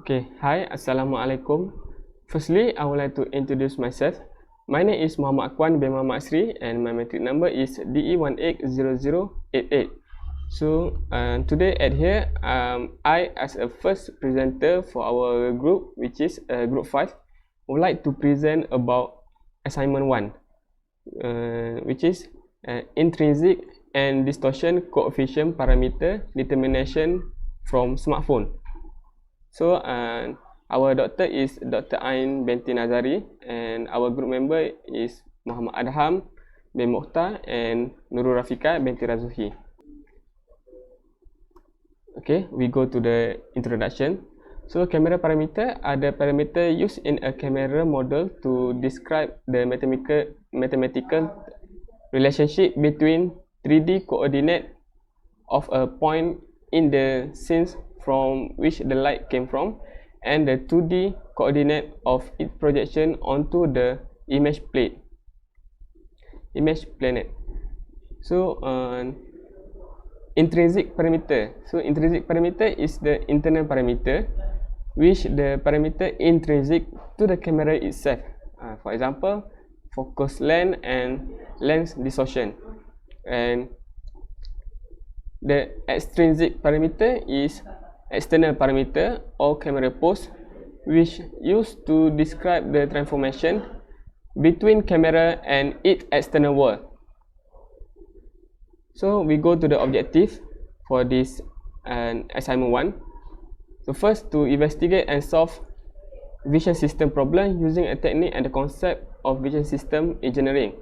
Okay, hi, Assalamualaikum. Firstly, I would like to introduce myself. My name is Muhammad Akwan bin Muhammad Sri and my metric number is DE180088. So, today at here, I as a first presenter for our group, which is group 5, would like to present about assignment 1, which is intrinsic and distortion coefficient parameter determination from smartphone. So our doctor is Dr. Ain binti Nazari and our group member is Muhammad Adham bin Mokhtar and Nurul Rafika binti Razuhi. Okay, we go to the introduction. So camera parameter are the parameter used in a camera model to describe the mathematical relationship between 3D coordinate of a point in the scene from which the light came from and the 2D coordinate of its projection onto the image planet. So intrinsic parameter. So intrinsic parameter is the internal parameter which the parameter intrinsic to the camera itself. For example, focus length and lens distortion. And the extrinsic parameter is external parameter or camera pose, which used to describe the transformation between camera and its external world. So we go to the objective for this assignment 1. So first, to investigate and solve vision system problem using a technique and the concept of vision system engineering.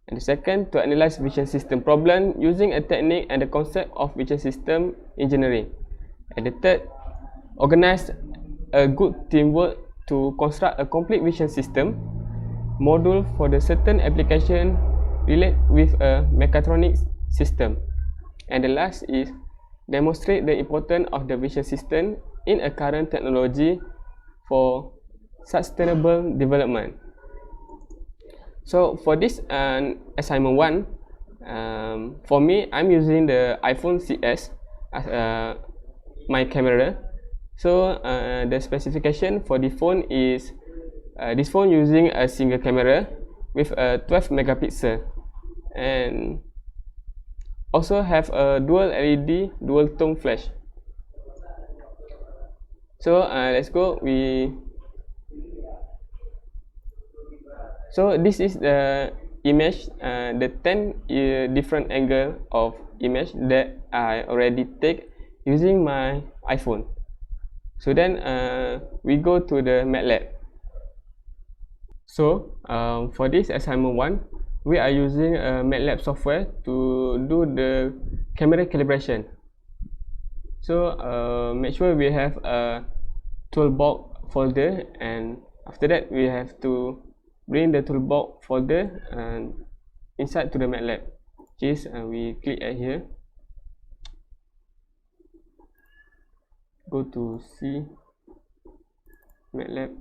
And the second, to analyze vision system problem using a technique and the concept of vision system engineering. And the third, organize a good teamwork to construct a complete vision system module for the certain application related with a mechatronics system. And the last is demonstrate the importance of the vision system in a current technology for sustainable development. So for this assignment 1, for me, I'm using the iPhone CS as my camera. So the specification for the phone is this phone using a single camera with a 12 megapixel and also have a dual LED dual tone flash. So let's go. So this is the image, the 10 different angle of image that I already take using my iPhone. So then we go to the Matlab. So for this assignment 1, we are using a Matlab software to do the camera calibration. So make sure we have a toolbox folder, and after that we have to bring the toolbox folder inside to the Matlab. Which is we click at here, go to C, Matlab,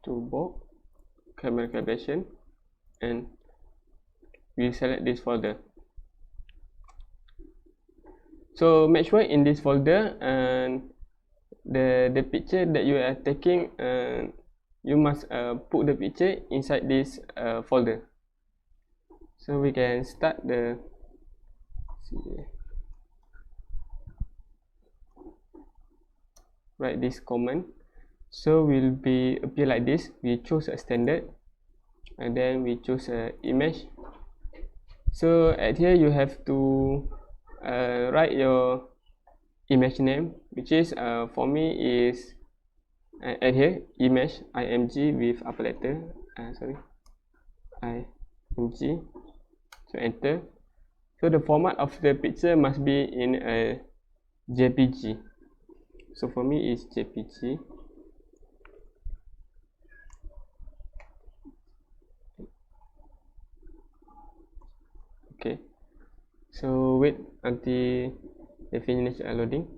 toolbox, camera calibration, and we select this folder. So make sure in this folder the picture that you are taking, you must put the picture inside this folder. So we can start the write this command. So will be appear like this. We choose a standard and then we choose a image. So at here you have to write your image name, which is for me is at here image img with upper letter img. So enter. So the format of the picture must be in a JPG. So for me is JPG. Okay, so wait until they finish loading.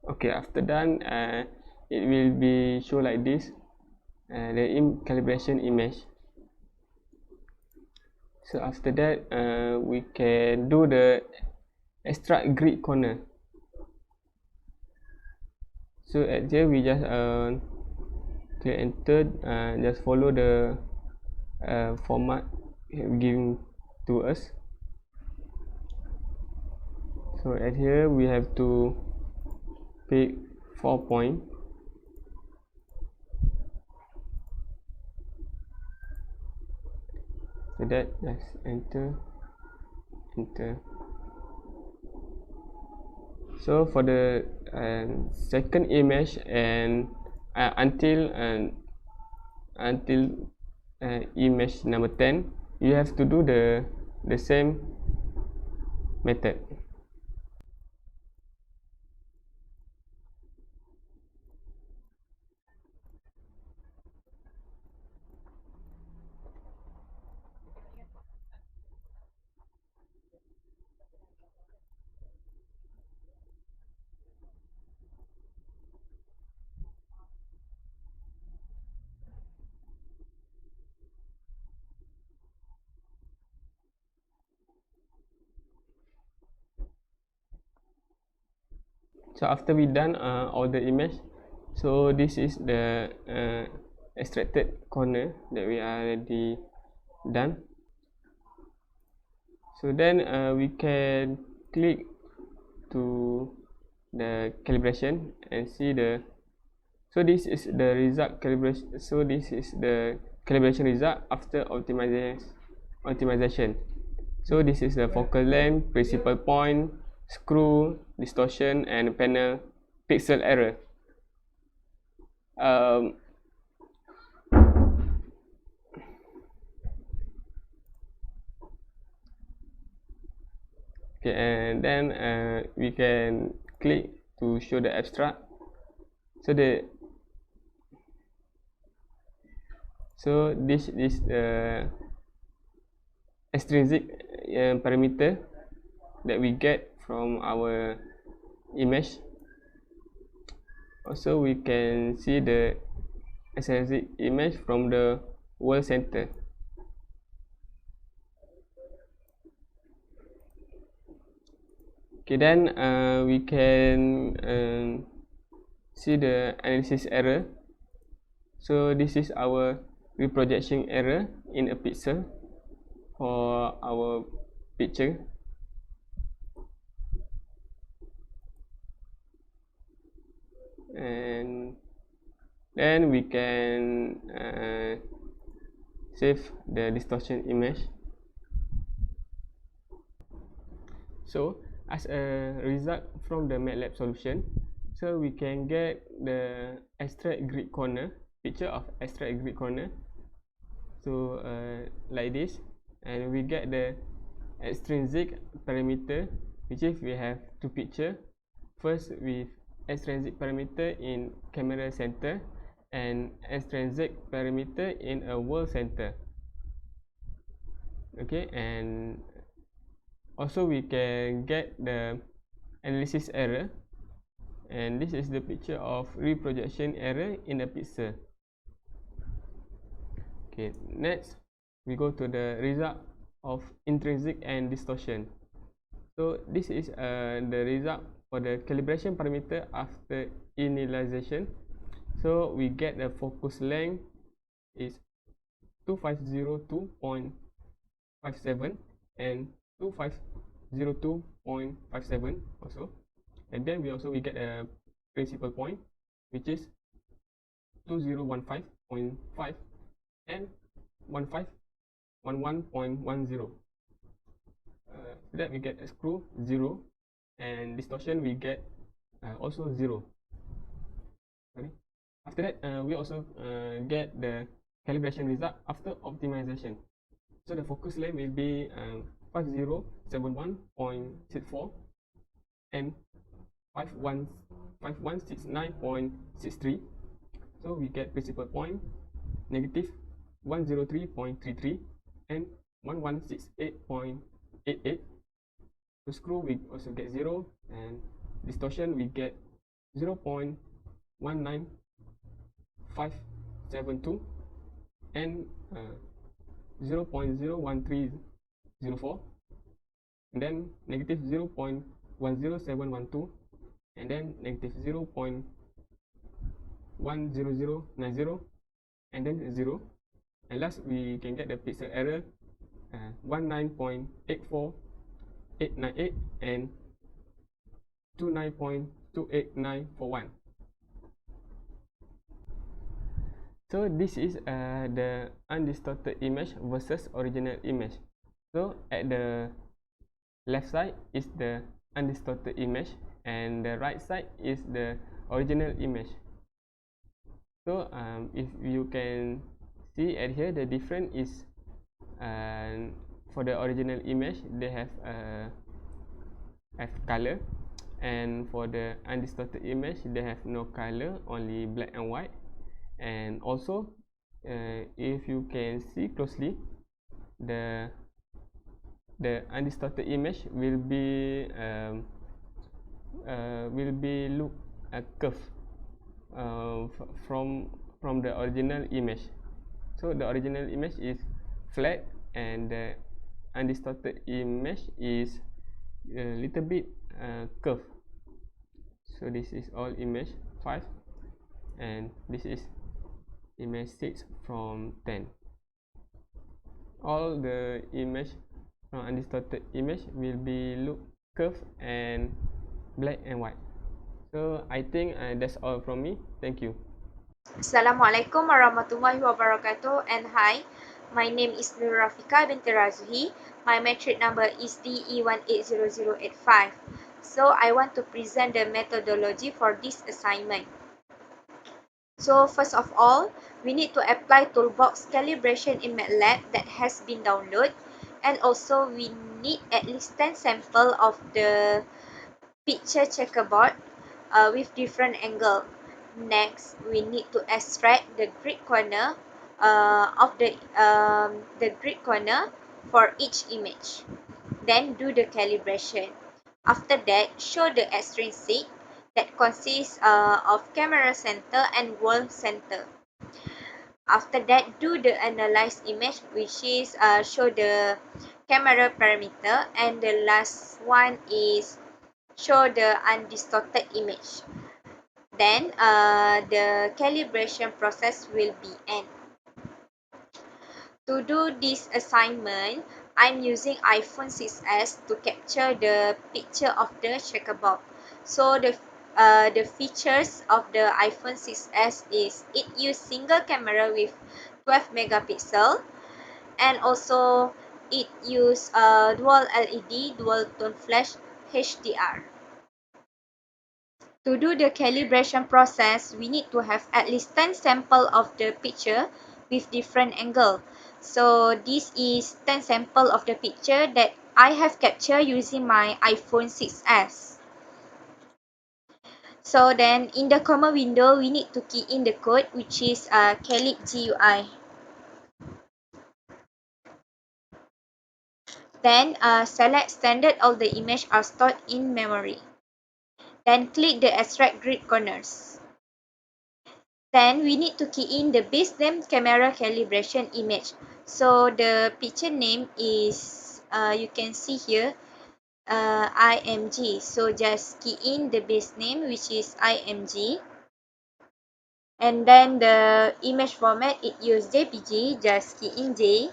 Okay, after done, it will be show like this, the calibration image. So after that, we can do the extract grid corner. So at here we just click enter, just follow the format given to us. So at here we have to pick 4 points. So that, just enter. So for the second image and until image number 10, you have to do the same method. So after we done all the image, so this is the extracted corner that we already done. So then we can click to the calibration and see the, so this is the result calibration. So this is the calibration result after optimization. So this is the focal length, principal point, screw, distortion, and panel pixel error. Okay, and then we can click to show the abstract. So this is the extrinsic parameter that we get from our image. Also, we can see the extrinsic image from the world center. Okay, then we can see the analysis error. So this is our reprojection error in a pixel for our picture. And then we can save the distortion image. So as a result from the Matlab solution, so we can get the extract grid corner, picture of extract grid corner. So like this, and we get the extrinsic parameter, which is we have two picture. First with extrinsic parameter in camera center and extrinsic parameter in a world center. Okay, and also we can get the analysis error, and this is the picture of reprojection error in a pixel. Okay, next we go to the result of intrinsic and distortion. So this is the result for the calibration parameter after initialization. So we get the focus length is 2502.57 and 2502.57 also, and then we get a principal point, which is 2015.5 and 1511.10. That we get a screw 0, and distortion we get also 0. Sorry. After that, we also get the calibration result after optimization. So the focus length will be 5071.64 and 5169.63. So we get principal point negative 103.33 and 1168.88. The screw we also get 0, and distortion we get 0.19572 and 0.013 0.04, and then negative 0.10712, and then negative 0.10090, and then 0. And last, we can get the pixel error 19.84898 and 29.28941. So this is the undistorted image versus original image. So at the left side is the undistorted image, and the right side is the original image. So if you can see at here, the difference is for the original image they have color, and for the undistorted image they have no color, only black and white. And also if you can see closely, the undistorted image will be look a curve from the original image. So the original image is flat, and the undistorted image is a little bit curved. So this is all image 5, and this is image 6 from 10. All the image from undistorted image will be look curved and black and white. So I think that's all from me. Thank you. Assalamualaikum warahmatullahi wabarakatuh and hi. My name is Nur Rafika binti Razuhi. My metric number is DE180085. So I want to present the methodology for this assignment. So first of all, we need to apply toolbox calibration in Matlab that has been downloaded, and also we need at least 10 samples of the picture checkerboard with different angle. Next, we need to extract the grid corner of the grid corner for each image. Then do the calibration. After that, show the extrinsic that consists of camera center and wall center. After that, do the analyze image, which is show the camera parameter, and the last one is show the undistorted image. Then the calibration process will be end. To do this assignment, I'm using iPhone 6s to capture the picture of the checkerboard. So the features of the iPhone 6s is it use single camera with 12 megapixel, and also it use dual LED, dual tone flash HDR. To do the calibration process, we need to have at least 10 samples of the picture with different angle. So this is 10 samples of the picture that I have captured using my iPhone 6s. So then in the command window, we need to key in the code, which is Calib GUI. Then select standard all the images are stored in memory. Then click the extract grid corners. Then we need to key in the base name camera calibration image. So the picture name is you can see here IMG. So just key in the base name, which is IMG. And then the image format, it use JPG. Just key in J.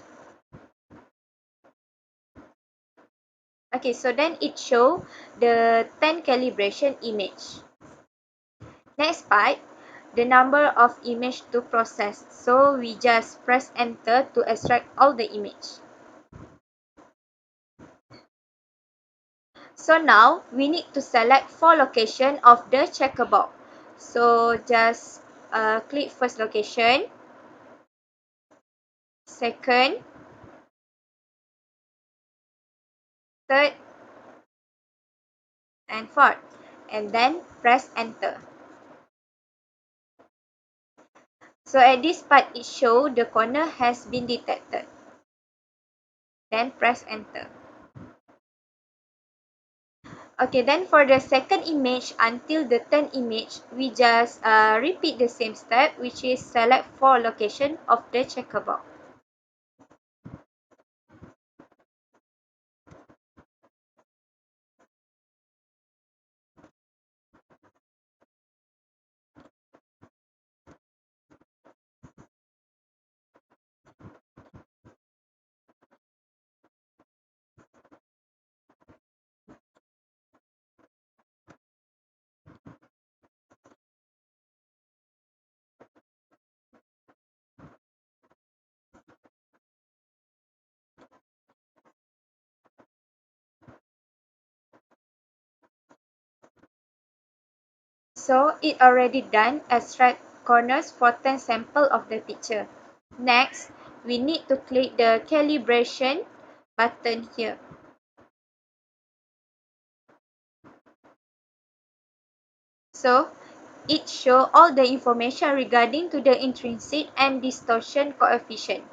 Okay, so then it show the 10 calibration image. Next part, the number of image to process. So we just press enter to extract all the image. So now we need to select 4 location of the checkerboard. So just click first location, second, third, and fourth, and then press enter. So at this part, it shows the corner has been detected. Then press enter. Okay, then for the second image until the 10th image, we just repeat the same step, which is select 4 location of the checkerboard. So it already done extract corners for 10 sample of the picture. Next, we need to click the calibration button here. So it shows all the information regarding to the intrinsic and distortion coefficient.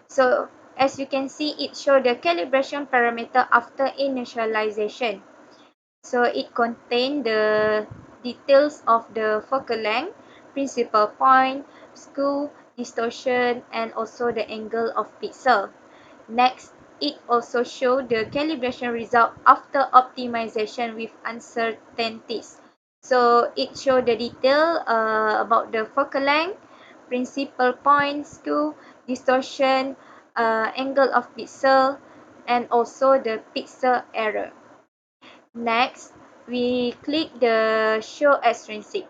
So as you can see, it shows the calibration parameter after initialization. So it contains the details of the focal length, principal point, skew, distortion, and also the angle of pixel. Next, it also shows the calibration result after optimization with uncertainties. So it shows the detail about the focal length, principal point, skew, distortion, angle of pixel, and also the pixel error. Next, we click the show extrinsic.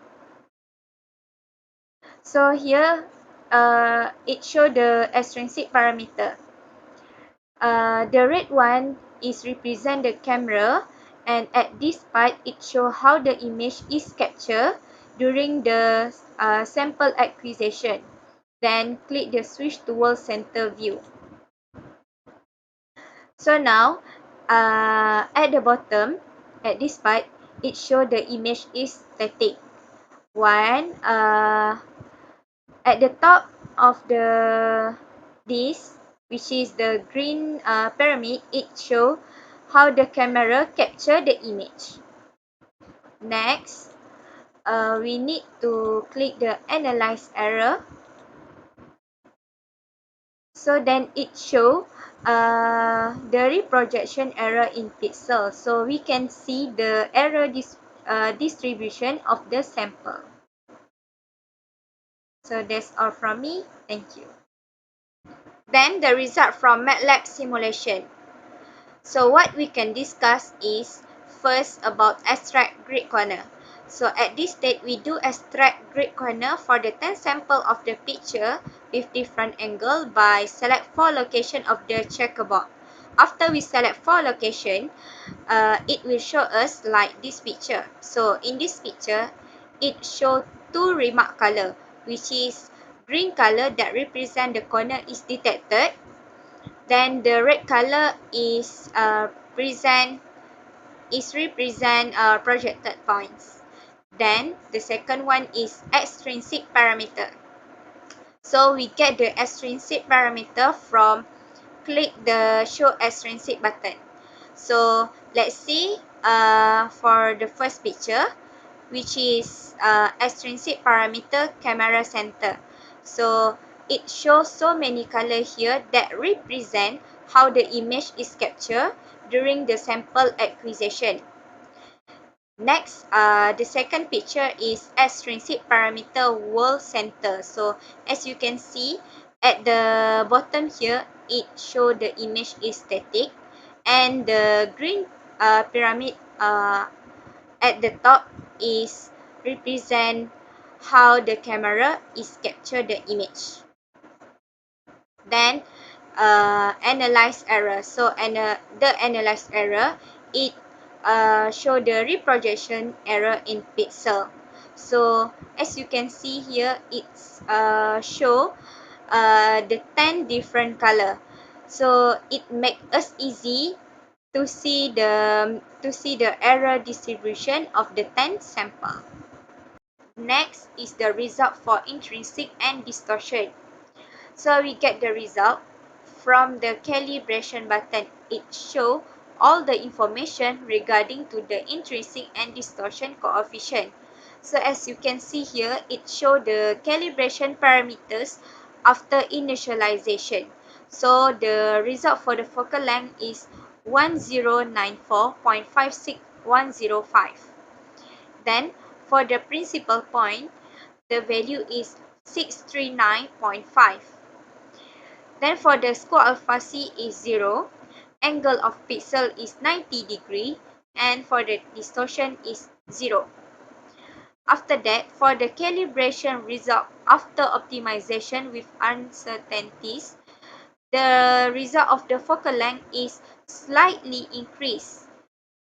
So here, it shows the extrinsic parameter. The red one is represent the camera, and at this part it shows how the image is captured during the sample acquisition. Then click the switch to world center view. So now at the bottom, at this part, it shows the image is static. One at the top of this, which is the green pyramid, it shows how the camera capture the image. Next, we need to click the analyze error. So then it shows the reprojection error in pixel. So we can see the error distribution of the sample. So that's all from me. Thank you. Then the result from Matlab simulation. So what we can discuss is first about extract grid corner. So at this stage, we do extract grid corner for the 10 sample of the picture with different angle by select 4 location of the checkerboard. After we select 4 location, it will show us like this picture. So in this picture, it shows 2 remark color, which is green color that represent the corner is detected. Then the red color is represent projected points. Then the second one is extrinsic parameter. So we get the extrinsic parameter from click the show extrinsic button. So let's see for the first picture, which is extrinsic parameter camera center. So it shows so many colors here that represent how the image is captured during the sample acquisition. Next, the second picture is extrinsic parameter world center. So as you can see at the bottom here, it shows the image is static, and the green pyramid at the top is represent how the camera is capture the image. Then analyze error. So the analyze error, it show the reprojection error in pixel. So as you can see here, it's show the 10 different color. So it make us easy to see the error distribution of the 10 sample. Next is the result for intrinsic and distortion. So we get the result from the calibration button. It shows all the information regarding to the intrinsic and distortion coefficient. So as you can see here, it shows the calibration parameters after initialization. So the result for the focal length is 1094.56105. Then for the principal point, the value is 639.5. Then for the score alpha C is 0, angle of pixel is 90 degree, and for the distortion is 0. After that, for the calibration result after optimization with uncertainties, the result of the focal length is slightly increased.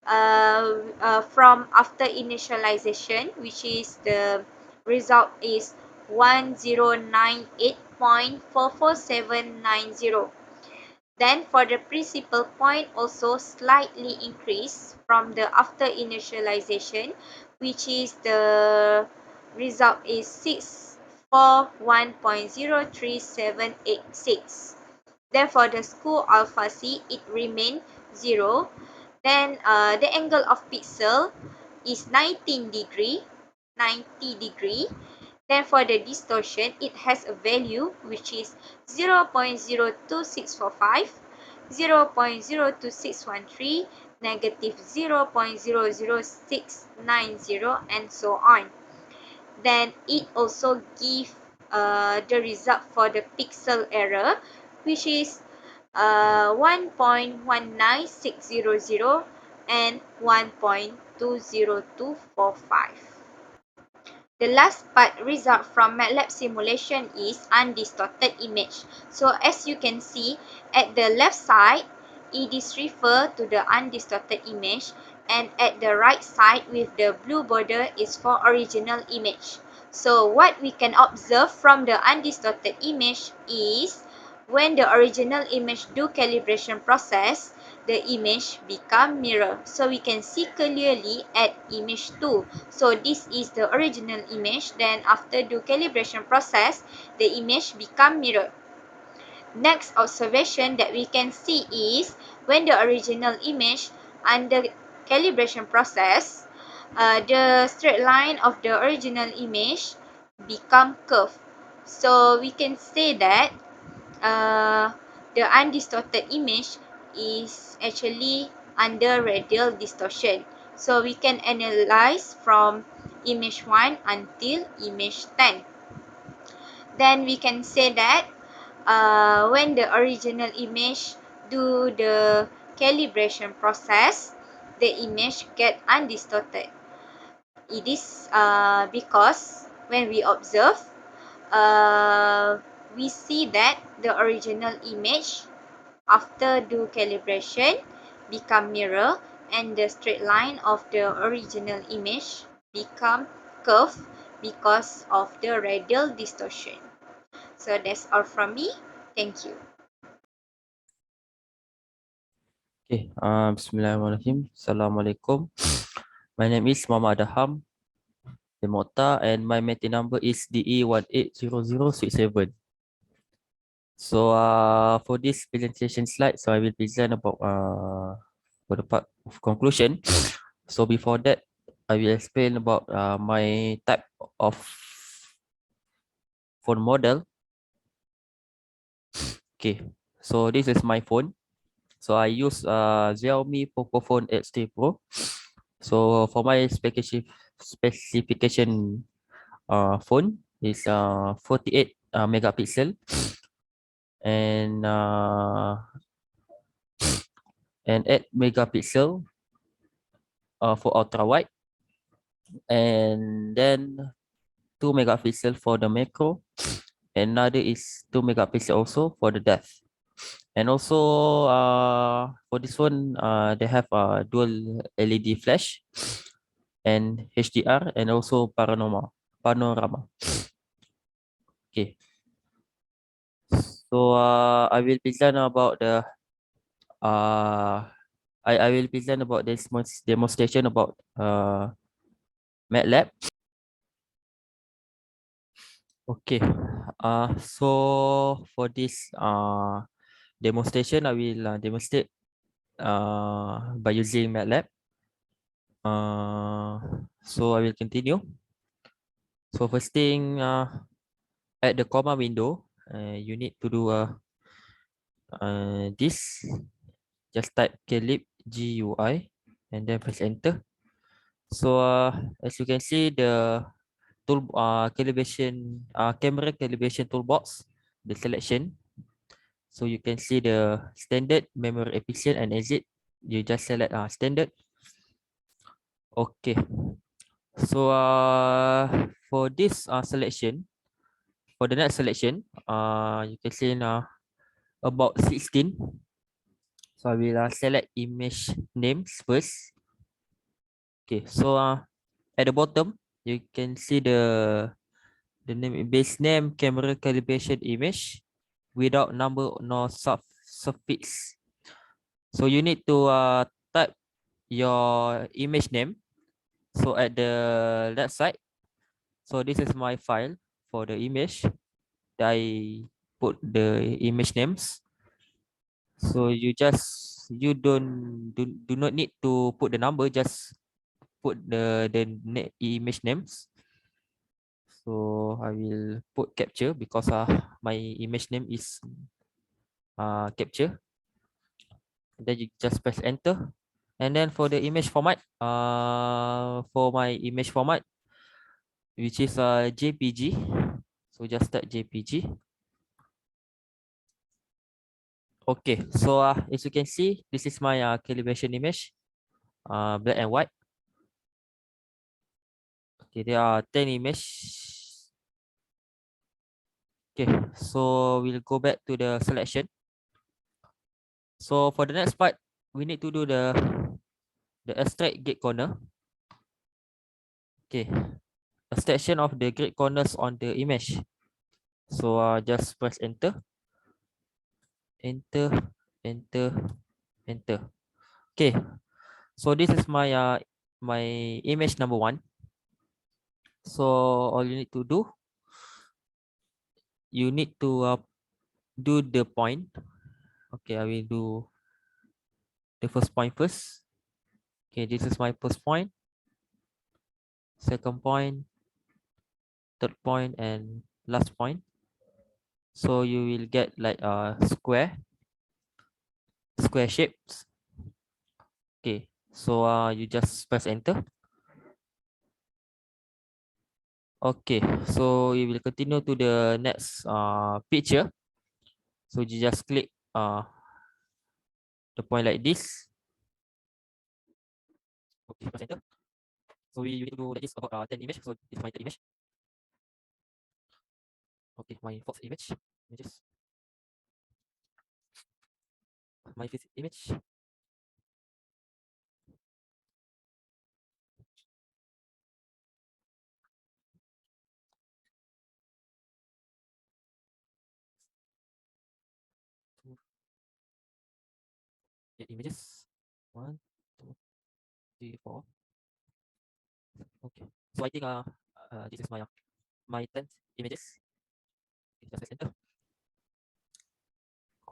from after initialization, which is the result is 1098.44790. Then for the principal point also slightly increase from the after initialization, which is the result is 641.03786. Then for the school alpha C, it remain 0. Then the angle of pixel is 90 degree. Then for the distortion, it has a value which is 0.02645, 0.02613, negative 0.00690, and so on. Then it also gives the result for the pixel error, which is 1.19600 and 1.20245. The last part result from Matlab simulation is undistorted image. So as you can see at the left side, it is refer to the undistorted image, and at the right side with the blue border is for original image. So what we can observe from the undistorted image is when the original image do calibration process, the image become mirror. So we can see clearly at image 2. So this is the original image. Then after do calibration process, the image become mirror. Next observation that we can see is when the original image under calibration process, the straight line of the original image become curve. So we can say that the undistorted image is actually under radial distortion. So we can analyze from image 1 until image 10. Then we can say that when the original image do the calibration process, the image get undistorted. It is because when we observe, we see that the original image after do calibration become mirror, and the straight line of the original image become curve because of the radial distortion. So that's all from me. Thank you. Okay, Bismillahirrahmanirrahim. Assalamualaikum. My name is Muhammad Adham Demota, and my meeting number is DE180067. So for this presentation slide, so I will present about for the part of conclusion. So before that, I will explain about my type of phone model. Okay, so this is my phone. So I use Xiaomi Pocophone X3 Pro. So for my specification phone is 48 megapixel and 8 megapixel for ultra wide, and then 2 megapixel for the macro. Another is 2 megapixel also for the depth. And also for this one, they have a dual LED flash and HDR and also panorama. Okay. So I will present about the I will present about this demonstration about MATLAB. Okay. So for this demonstration, I will demonstrate by using MATLAB. So I will continue. So first thing, at the comma window, you need to do this. Just type calib GUI and then press enter. So as you can see, the calibration camera calibration toolbox, the selection. So you can see the standard, memory efficient, and exit. You just select standard. Okay. So for this selection, for the next selection, you can see about 16. So I will select image names first. Okay, so at the bottom you can see the name, base name, camera calibration image without number nor suffix. So you need to type your image name. So at the left side, so this is my file for the image. I put the image names. So you do not need to put the number, just put the image names. So I will put capture because my image name is capture. Then you just press enter. And then for the image format, for my image format, which is JPG. So just type JPG. Okay, so as you can see, this is my calibration image, black and white. Okay, there are 10 images. Okay, so we'll go back to the selection. So for the next part, we need to do the extract gate corner. Okay, extraction of the grid corners on the image. So just press enter, enter, enter, enter. Okay, so this is my image number 1. So all you need to do, you need to do the point. Okay, I will do the first point first. Okay, this is my first point, second point, third point, and last point. So you will get like a square shapes. Okay, so you just press enter. Okay, so you will continue to the next picture. So you just click the point like this. Okay, press enter. So we need to do like this about 10 image. So this is my third image. Okay, my fourth image. Images. My fifth image. Two, 8 images. 1, 2, 3, 4. Okay. So I think this is my 10th images. Okay, just press enter.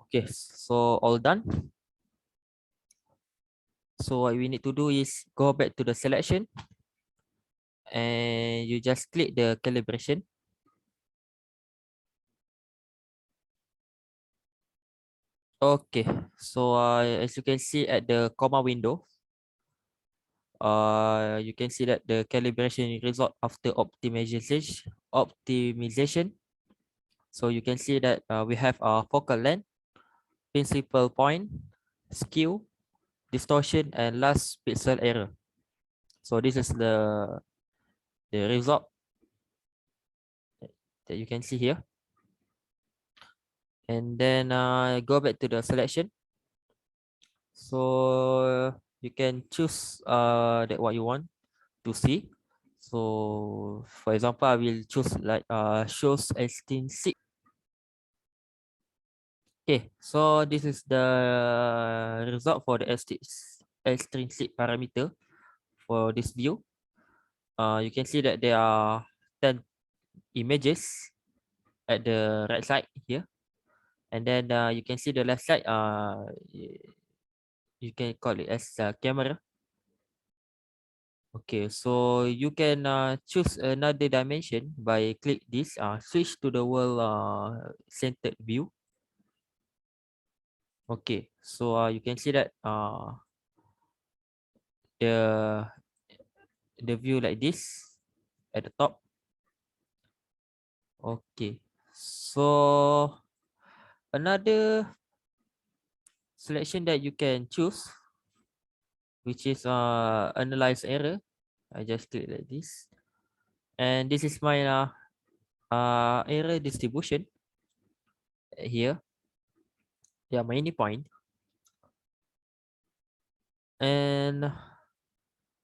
Okay, so all done. So what we need to do is go back to the selection and you just click the calibration. Okay, so as you can see at the comma window, you can see that the calibration result after optimization. So you can see that we have a focal length, principal point, skew, distortion, and last pixel error. So this is the result that you can see here. And then go back to the selection. So you can choose that what you want to see. So for example, I will choose like shows extrinsic. Okay, so this is the result for the extrinsic parameter for this view. You can see that there are 10 images at the right side here, and then you can see the left side. You can call it as a camera. Okay, so you can choose another dimension by click this. Switch to the world centered view. Okay, so you can see that the view like this at the top. Okay, so another selection that you can choose, which is analyze error. I just click like this, and this is my error distribution here. Yeah, my any point, and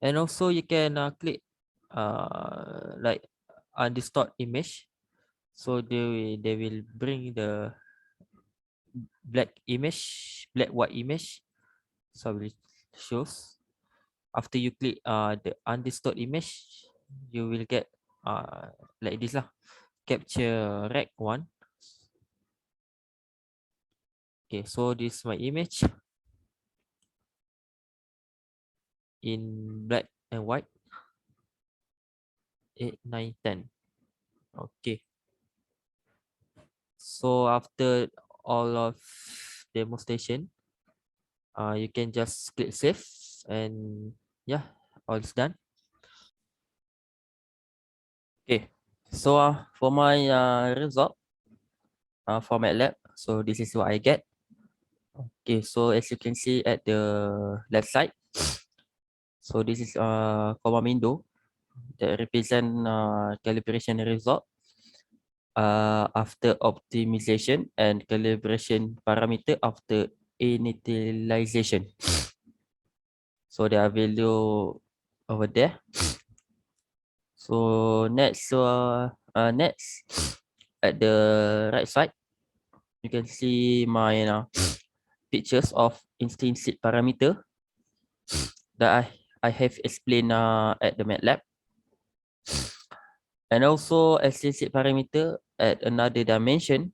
And also you can click like undistort image. So they will bring the black white image. So it shows after you click the undistort image, you will get like this lah. Capture rec 1. Okay, so this is my image in black and white. 8, 9, 10. Okay. So after all of demonstration, you can just click save and yeah, all is done. Okay. So for my result for Matlab, so this is what I get. Okay, so as you can see at the left side, so this is comma window that represent calibration result after optimization and calibration parameter after initialization. So there are value over there. So next at the right side, you can see my pictures of intrinsic parameter that I have explained at the Matlab. And also extrinsic parameter at another dimension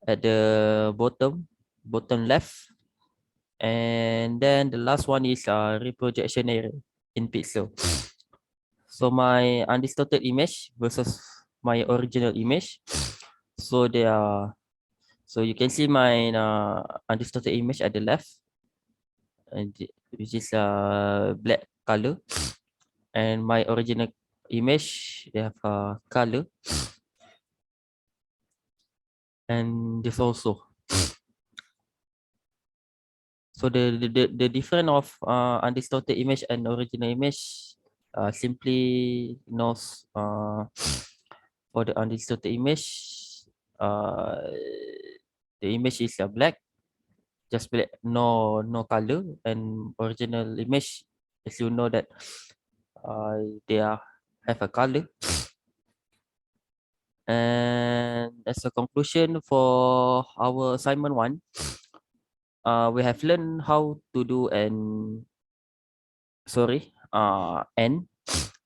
at the bottom left. And then the last one is reprojection error in pixel. So my undistorted image versus my original image. So they are, so you can see my undistorted image at the left, and which is black color, and my original image they have color, and this also. So the difference of undistorted image and original image simply knows for the undistorted image, uh, the image is black, just black, no color, and original image, as you know that they have a color. And as a conclusion for our assignment 1, we have learned how to do an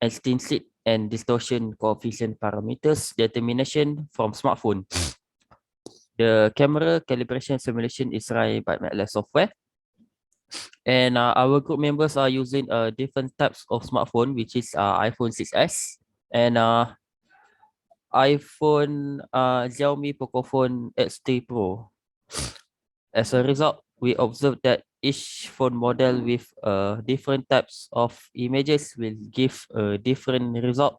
extrinsic and distortion coefficient parameters determination from smartphone. The camera calibration simulation is run by Matlab software, and our group members are using different types of smartphone, which is iPhone 6s and iPhone Xiaomi Pocophone X3 Pro. As a result, we observed that each phone model with different types of images will give a different result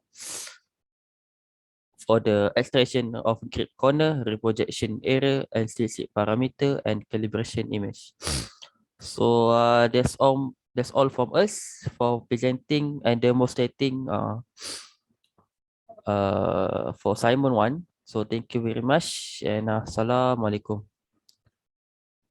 for the extraction of grid corner, reprojection error, and static parameter, and calibration image. So that's all from us for presenting and demonstrating for assignment 1. So thank you very much, and Assalamualaikum.